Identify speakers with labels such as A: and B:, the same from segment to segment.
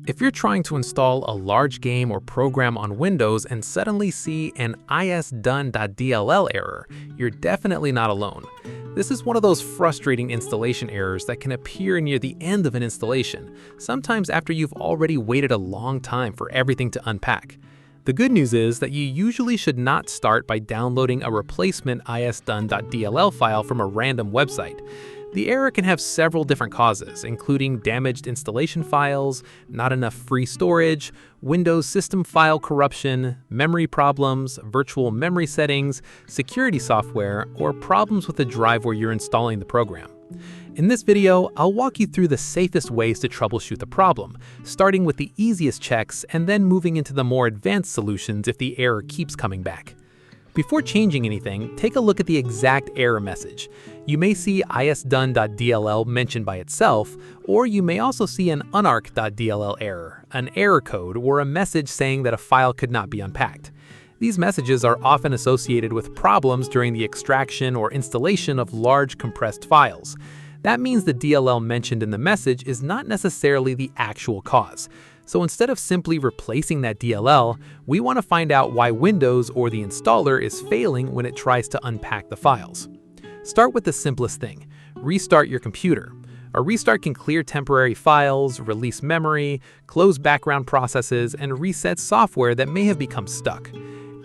A: If you're trying to install a large game or program on Windows and suddenly see an ISDone.dll error, you're definitely not alone. This is one of those frustrating installation errors that can appear near the end of an installation, sometimes after you've already waited a long time for everything to unpack. The good news is that you usually should not start by downloading a replacement ISDone.dll file from a random website. The error can have several different causes, including damaged installation files, not enough free storage, Windows system file corruption, memory problems, virtual memory settings, security software, or problems with the drive where you're installing the program. In this video, I'll walk you through the safest ways to troubleshoot the problem, starting with the easiest checks and then moving into the more advanced solutions if the error keeps coming back. Before changing anything, take a look at the exact error message. You may see ISDone.dll mentioned by itself, or you may also see an Unarc.dll error, an error code, or a message saying that a file could not be unpacked. These messages are often associated with problems during the extraction or installation of large compressed files. That means the DLL mentioned in the message is not necessarily the actual cause. So instead of simply replacing that DLL, we want to find out why Windows or the installer is failing when it tries to unpack the files. Start with the simplest thing: restart your computer. A restart can clear temporary files, release memory, close background processes, and reset software that may have become stuck.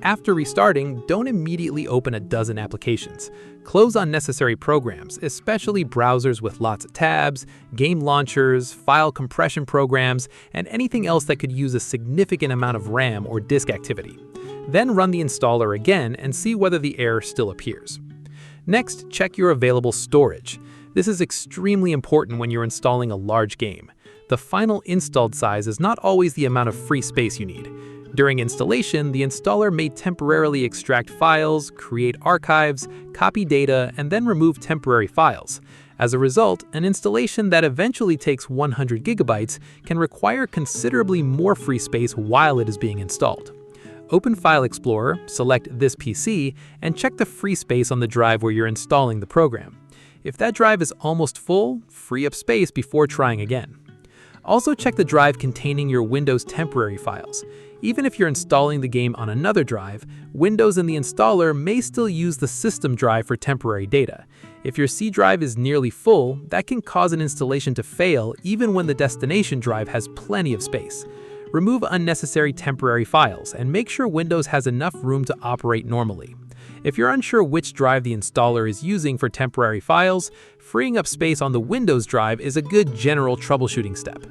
A: After restarting, don't immediately open a dozen applications. Close unnecessary programs, especially browsers with lots of tabs, game launchers, file compression programs, and anything else that could use a significant amount of RAM or disk activity. Then run the installer again and see whether the error still appears. Next, check your available storage. This is extremely important when you're installing a large game. The final installed size is not always the amount of free space you need. During installation, the installer may temporarily extract files, create archives, copy data, and then remove temporary files. As a result, an installation that eventually takes 100 gigabytes can require considerably more free space while it is being installed. Open File Explorer, select This PC, and check the free space on the drive where you're installing the program. If that drive is almost full, free up space before trying again. Also check the drive containing your Windows temporary files. Even if you're installing the game on another drive, Windows and the installer may still use the system drive for temporary data. If your C drive is nearly full, that can cause an installation to fail even when the destination drive has plenty of space. Remove unnecessary temporary files and make sure Windows has enough room to operate normally. If you're unsure which drive the installer is using for temporary files, freeing up space on the Windows drive is a good general troubleshooting step.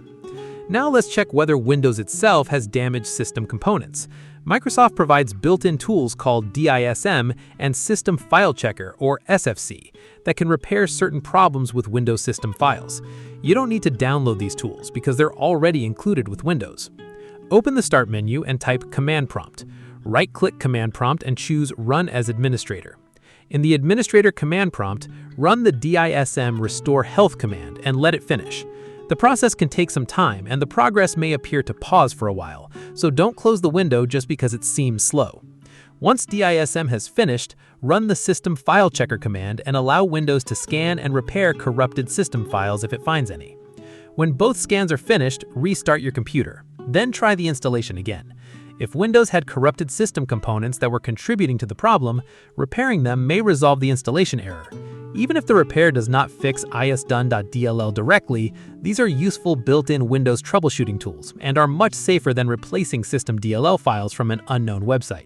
A: Now let's check whether Windows itself has damaged system components. Microsoft provides built-in tools called DISM and System File Checker, or SFC, that can repair certain problems with Windows system files. You don't need to download these tools because they're already included with Windows. Open the Start menu and type Command Prompt. Right-click Command Prompt and choose Run as Administrator. In the Administrator command prompt, run the DISM Restore Health command and let it finish. The process can take some time and the progress may appear to pause for a while, so don't close the window just because it seems slow. Once DISM has finished, run the System File Checker command and allow Windows to scan and repair corrupted system files if it finds any. When both scans are finished, restart your computer. Then try the installation again. If Windows had corrupted system components that were contributing to the problem, repairing them may resolve the installation error. Even if the repair does not fix ISDone.dll directly, these are useful built-in Windows troubleshooting tools and are much safer than replacing system DLL files from an unknown website.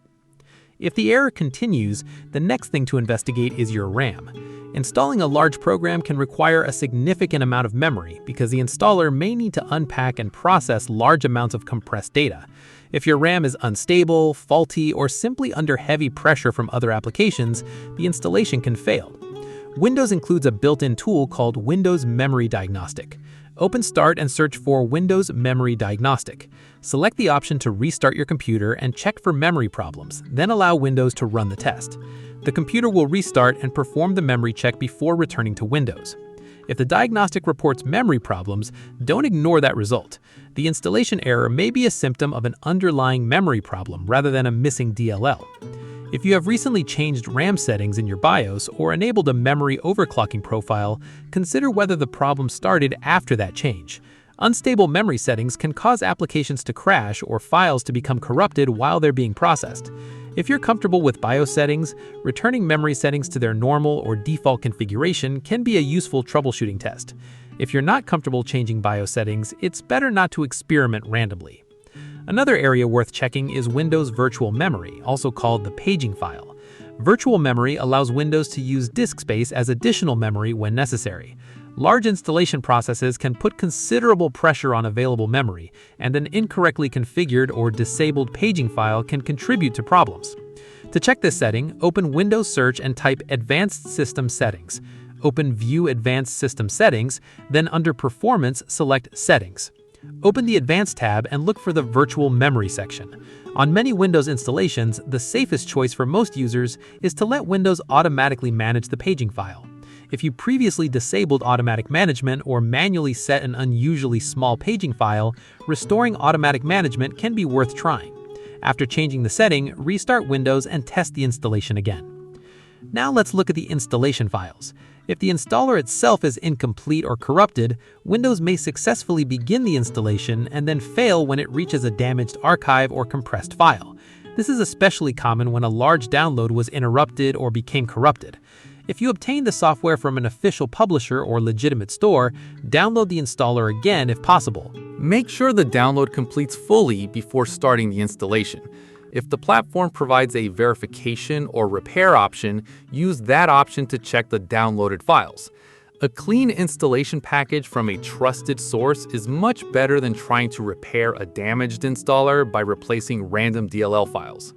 A: If the error continues, the next thing to investigate is your RAM. Installing a large program can require a significant amount of memory because the installer may need to unpack and process large amounts of compressed data. If your RAM is unstable, faulty, or simply under heavy pressure from other applications, the installation can fail. Windows includes a built-in tool called Windows Memory Diagnostic. Open Start and search for Windows Memory Diagnostic. Select the option to restart your computer and check for memory problems, then allow Windows to run the test. The computer will restart and perform the memory check before returning to Windows. If the diagnostic reports memory problems, don't ignore that result. The installation error may be a symptom of an underlying memory problem rather than a missing DLL. If you have recently changed RAM settings in your BIOS or enabled a memory overclocking profile, consider whether the problem started after that change. Unstable memory settings can cause applications to crash or files to become corrupted while they're being processed. If you're comfortable with BIOS settings, returning memory settings to their normal or default configuration can be a useful troubleshooting test. If you're not comfortable changing BIOS settings, it's better not to experiment randomly. Another area worth checking is Windows Virtual Memory, also called the paging file. Virtual memory allows Windows to use disk space as additional memory when necessary. Large installation processes can put considerable pressure on available memory, and an incorrectly configured or disabled paging file can contribute to problems. To check this setting, open Windows Search and type Advanced System Settings. Open View Advanced System Settings, then under Performance, select Settings. Open the Advanced tab and look for the Virtual Memory section. On many Windows installations, the safest choice for most users is to let Windows automatically manage the paging file. If you previously disabled automatic management or manually set an unusually small paging file, restoring automatic management can be worth trying. After changing the setting, restart Windows and test the installation again. Now let's look at the installation files. If the installer itself is incomplete or corrupted, Windows may successfully begin the installation and then fail when it reaches a damaged archive or compressed file. This is especially common when a large download was interrupted or became corrupted. If you obtain the software from an official publisher or legitimate store, download the installer again if possible.
B: Make sure the download completes fully before starting the installation. If the platform provides a verification or repair option, use that option to check the downloaded files. A clean installation package from a trusted source is much better than trying to repair a damaged installer by replacing random DLL files.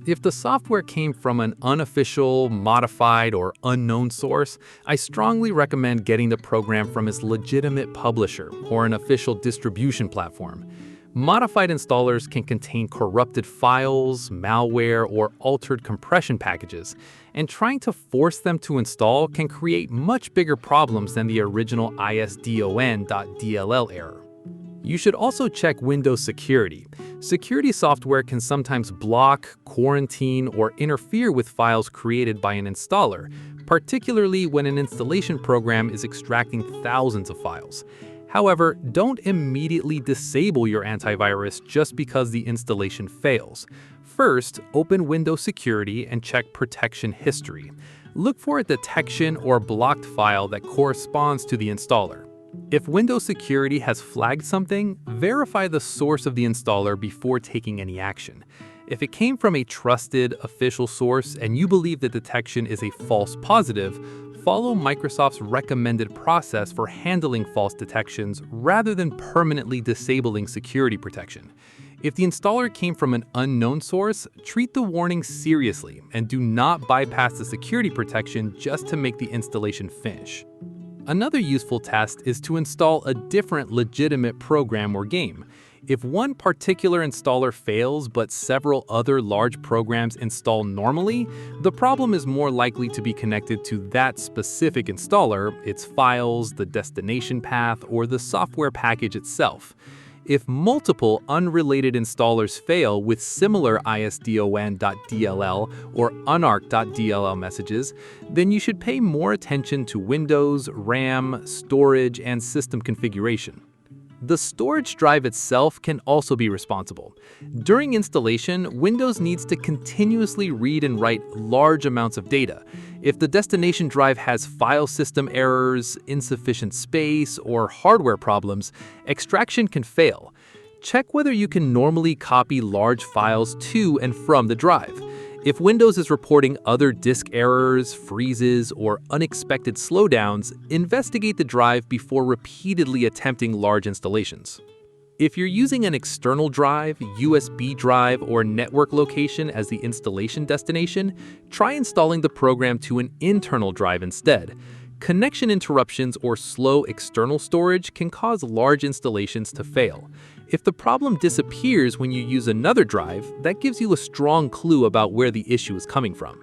B: If the software came from an unofficial, modified, or unknown source, I strongly recommend getting the program from its legitimate publisher or an official distribution platform. Modified installers can contain corrupted files, malware, or altered compression packages, and trying to force them to install can create much bigger problems than the original ISDone.dll error. You should also check Windows security. Security software can sometimes block, quarantine, or interfere with files created by an installer, particularly when an installation program is extracting thousands of files. However, don't immediately disable your antivirus just because the installation fails. First, open Windows Security and check Protection History. Look for a detection or blocked file that corresponds to the installer. If Windows Security has flagged something, verify the source of the installer before taking any action. If it came from a trusted, official source and you believe the detection is a false positive, follow Microsoft's recommended process for handling false detections rather than permanently disabling security protection. If the installer came from an unknown source, treat the warning seriously and do not bypass the security protection just to make the installation finish. Another useful test is to install a different legitimate program or game. If one particular installer fails but several other large programs install normally, the problem is more likely to be connected to that specific installer, its files, the destination path, or the software package itself. If multiple unrelated installers fail with similar ISDone.dll or Unarc.dll messages, then you should pay more attention to Windows, RAM, storage, and system configuration. The storage drive itself can also be responsible. During installation, Windows needs to continuously read and write large amounts of data. If the destination drive has file system errors, insufficient space, or hardware problems, extraction can fail. Check whether you can normally copy large files to and from the drive. If Windows is reporting other disk errors, freezes, or unexpected slowdowns, investigate the drive before repeatedly attempting large installations. If you're using an external drive, USB drive, or network location as the installation destination, try installing the program to an internal drive instead. Connection interruptions or slow external storage can cause large installations to fail. If the problem disappears when you use another drive, that gives you a strong clue about where the issue is coming from.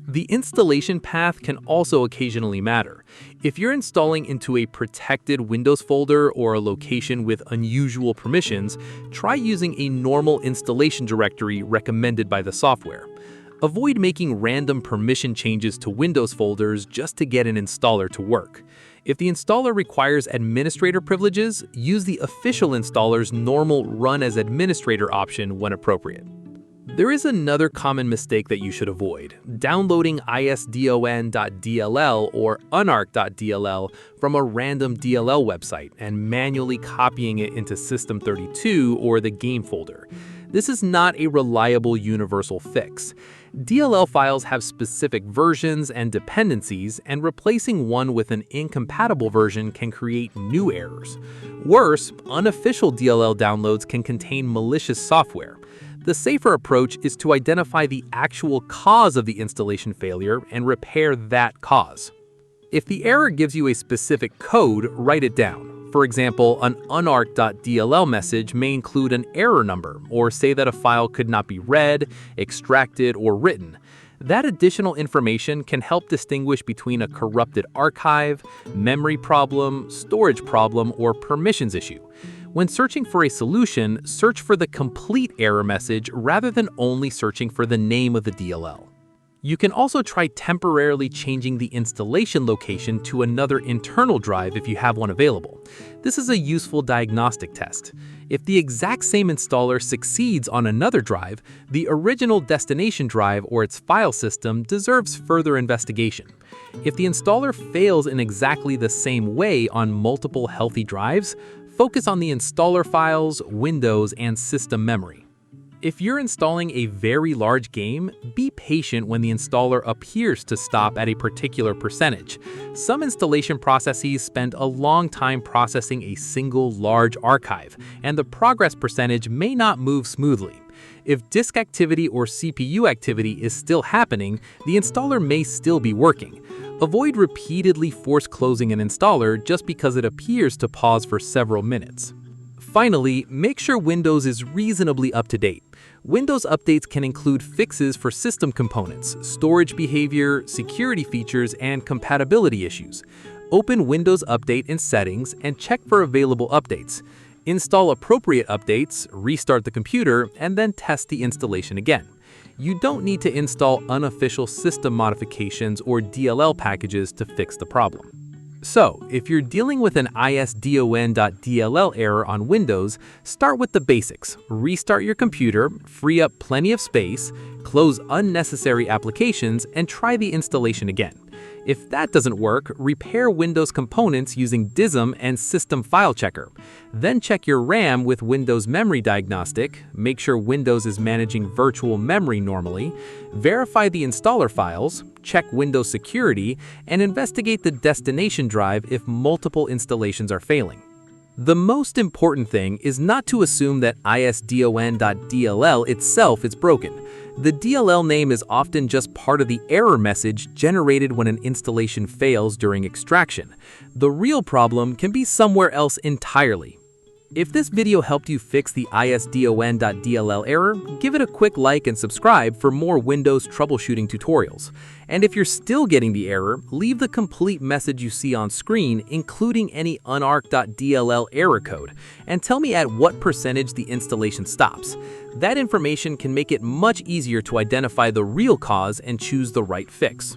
B: The installation path can also occasionally matter. If you're installing into a protected Windows folder or a location with unusual permissions, try using a normal installation directory recommended by the software. Avoid making random permission changes to Windows folders just to get an installer to work.
A: If the installer requires administrator privileges, use the official installer's normal Run as Administrator option when appropriate. There is another common mistake that you should avoid: downloading ISDone.dll or Unarc.dll from a random DLL website and manually copying it into System32 or the game folder. This is not a reliable universal fix. DLL files have specific versions and dependencies, and replacing one with an incompatible version can create new errors. Worse, unofficial DLL downloads can contain malicious software. The safer approach is to identify the actual cause of the installation failure and repair that cause. If the error gives you a specific code, write it down. For example, an Unarc.dll message may include an error number or say that a file could not be read, extracted, or written. That additional information can help distinguish between a corrupted archive, memory problem, storage problem, or permissions issue. When searching for a solution, search for the complete error message rather than only searching for the name of the DLL. You can also try temporarily changing the installation location to another internal drive if you have one available. This is a useful diagnostic test. If the exact same installer succeeds on another drive, the original destination drive or its file system deserves further investigation. If the installer fails in exactly the same way on multiple healthy drives, focus on the installer files, windows, and system memory. If you're installing a very large game, be patient when the installer appears to stop at a particular percentage. Some installation processes spend a long time processing a single large archive, and the progress percentage may not move smoothly. If disk activity or CPU activity is still happening, the installer may still be working. Avoid repeatedly force closing an installer just because it appears to pause for several minutes. Finally, make sure Windows is reasonably up to date. Windows updates can include fixes for system components, storage behavior, security features, and compatibility issues. Open Windows Update in Settings and check for available updates. Install appropriate updates, restart the computer, and then test the installation again. You don't need to install unofficial system modifications or DLL packages to fix the problem. So, if you're dealing with an ISDone.dll error on Windows, start with the basics. Restart your computer, free up plenty of space, close unnecessary applications, and try the installation again. If that doesn't work, repair Windows components using DISM and System File Checker. Then check your RAM with Windows Memory Diagnostic, make sure Windows is managing virtual memory normally, verify the installer files, check Windows security, and investigate the destination drive if multiple installations are failing. The most important thing is not to assume that ISDone.dll itself is broken. The DLL name is often just part of the error message generated when an installation fails during extraction. The real problem can be somewhere else entirely. If this video helped you fix the ISDone.dll error, give it a quick like and subscribe for more Windows troubleshooting tutorials. And if you're still getting the error, leave the complete message you see on screen, including any Unarc.dll error code, and tell me at what percentage the installation stops. That information can make it much easier to identify the real cause and choose the right fix.